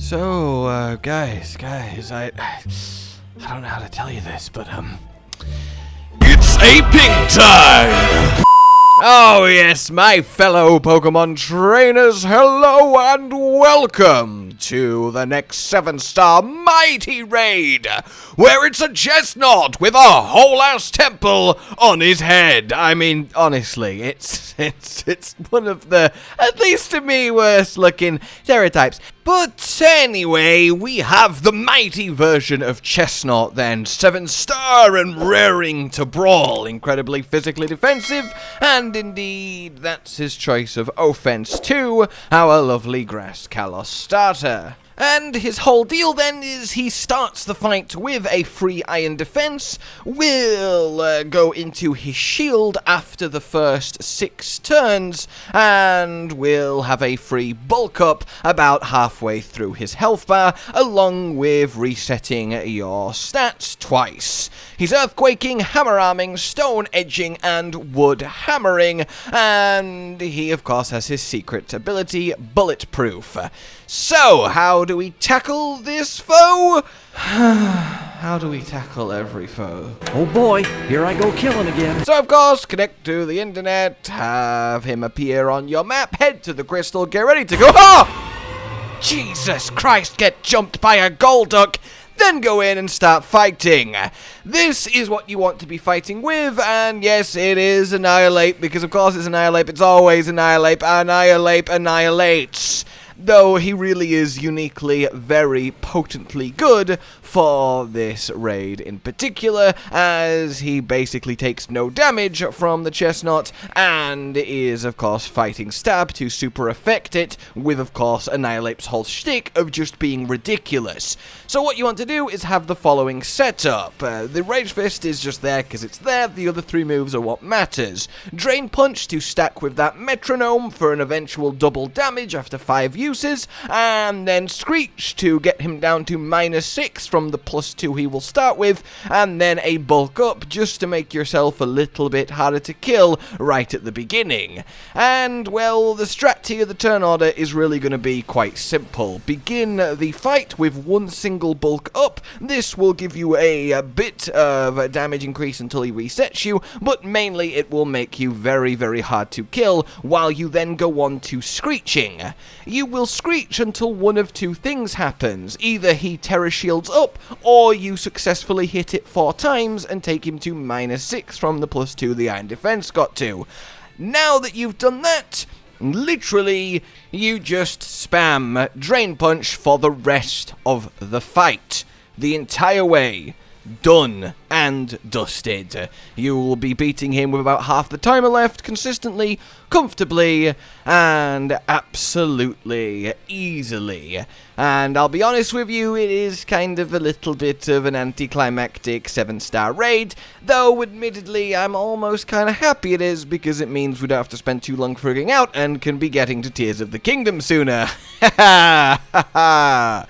So, guys, I don't know how to tell you this, but, it's aping time! Oh yes, my fellow Pokemon trainers, hello and welcome to the next 7-star mighty raid, where it's a Chestnaught with a whole-ass temple on his head. I mean, honestly, it's one of the, at least to me, worst-looking stereotypes. But anyway, we have the mighty version of Chestnaught then, 7-star and raring to brawl, incredibly physically defensive, and indeed, that's his choice of offense too, our lovely Grass Kalos starter. And his whole deal then is he starts the fight with a free iron defense, will go into his shield after the first 6 turns, and will have a free bulk up about halfway through his health bar, along with resetting your stats twice. He's earthquaking, hammer arming, stone edging, and wood hammering, and he of course has his secret ability, bulletproof. So, how do we tackle this foe? How do we tackle every foe? Oh boy, here I go killing again. So of course, connect to the internet, have him appear on your map, head to the crystal, get ready to go. Oh! Jesus Christ, get jumped by a Golduck! Then go in and start fighting. This is what you want to be fighting with, and yes, it is Annihilape, because of course it's Annihilape, it's always Annihilape. Annihilape annihilates. Though he really is uniquely, very potently good for this raid in particular, as he basically takes no damage from the Chestnaught, and is, of course, fighting stab to super affect it, with, of course, Annihilape's whole shtick of just being ridiculous. So what you want to do is have the following setup. The Rage Fist is just there because it's there, the other 3 moves are what matters. Drain Punch to stack with that Metronome for an eventual double damage after 5 uses, and then Screech to get him down to -6 from the +2 he will start with, and then a bulk up just to make yourself a little bit harder to kill right at the beginning. And, well, the strat here, the turn order, is really going to be quite simple. Begin the fight with 1 single bulk up. This will give you a bit of damage increase until he resets you, but mainly it will make you very, very hard to kill, while you then go on to Screeching. You will Screech until one of 2 things happens. Either he Terra Shields up, or you successfully hit it 4 times and take him to -6 from the +2 the iron defense got to. Now that you've done that, literally, you just spam Drain Punch for the rest of the fight. The entire way. Done and dusted. You will be beating him with about half the timer left, consistently, comfortably, and absolutely easily. And I'll be honest with you, it is kind of a little bit of an anticlimactic 7-star raid, though admittedly I'm almost kind of happy it is, because it means we don't have to spend too long figuring out and can be getting to Tears of the Kingdom sooner. Ha ha ha.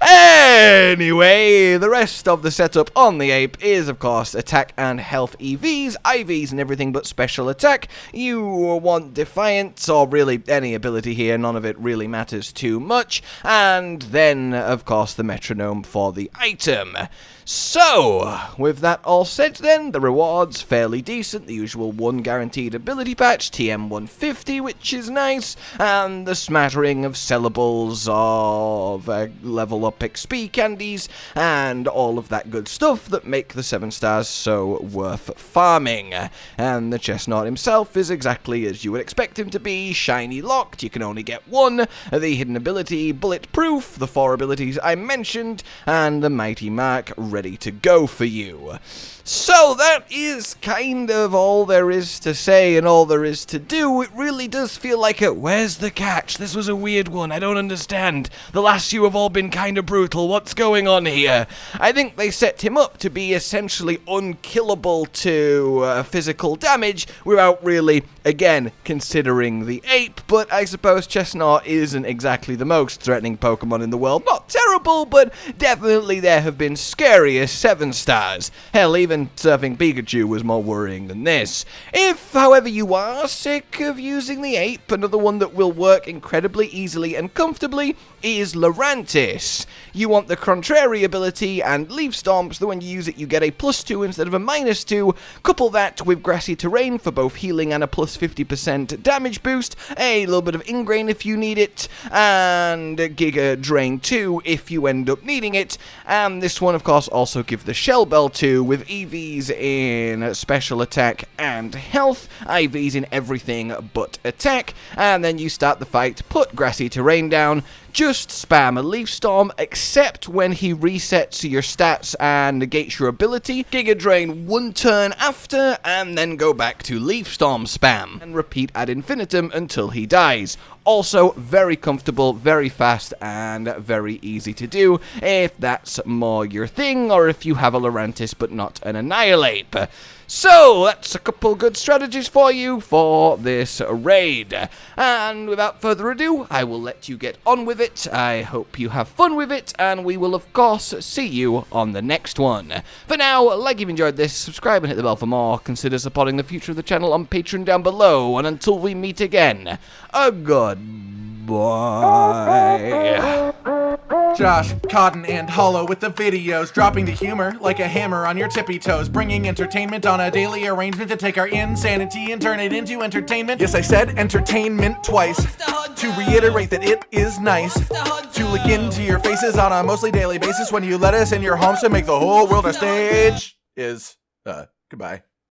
Anyway, the rest of the setup on the ape is, of course, attack and health EVs, IVs, and everything but special attack. You want Defiance, or really any ability here, none of it really matters too much. And then, of course, the Metronome for the item. So, with that all said then, the rewards fairly decent, the usual 1 guaranteed ability patch, TM 150, which is nice, and the smattering of sellables, of level up XP candies, and all of that good stuff that make the 7 stars so worth farming. And the Chestnaught himself is exactly as you would expect him to be, shiny locked, you can only get 1, the hidden ability, bulletproof, the 4 abilities I mentioned, and the mighty mark ready to go for you. So that is kind of all there is to say and all there is to do. It really does feel like a, where's the catch? This was a weird one, I don't understand. The last few have all been kind of brutal, what's going on here. I think they set him up to be essentially unkillable to physical damage without really, again, considering the ape, but I suppose Chestnaught isn't exactly the most threatening Pokemon in the world. Not terrible, but definitely there have been scarier 7 stars. Hell, even surfing Pikachu was more worrying than this. If, however, you are sick of using the ape, another one that will work incredibly easily and comfortably is Lurantis. You want the contrary ability and Leaf Stomp, so that when you use it you get a +2 instead of a -2. Couple that with Grassy Terrain for both healing and a +50% damage boost, a little bit of Ingrain if you need it, and Giga Drain 2 if you end up needing it. And this one, of course, also gives the Shell Bell 2 with EVs in special attack and health, IVs in everything but attack, and then you start the fight, put Grassy Terrain down, just spam a Leaf Storm, except when he resets your stats and negates your ability. Giga Drain 1 turn after, and then go back to Leaf Storm spam, and repeat ad infinitum until he dies. Also, very comfortable, very fast, and very easy to do, if that's more your thing, or if you have a Lurantis but not an Annihilape. So, that's a couple good strategies for you for this raid. And without further ado, I will let you get on with it. I hope you have fun with it, and we will, of course, see you on the next one. For now, like you've enjoyed this, subscribe and hit the bell for more. Consider supporting the future of the channel on Patreon down below, and until we meet again, a goodbye. Josh, Cotton, and Hollow with the videos, dropping the humor like a hammer on your tippy toes, bringing entertainment on a daily arrangement to take our insanity and turn it into entertainment. Yes, I said entertainment twice, to reiterate that it is nice to look into your faces on a mostly daily basis when you let us in your homes to make the whole world a stage. Goodbye.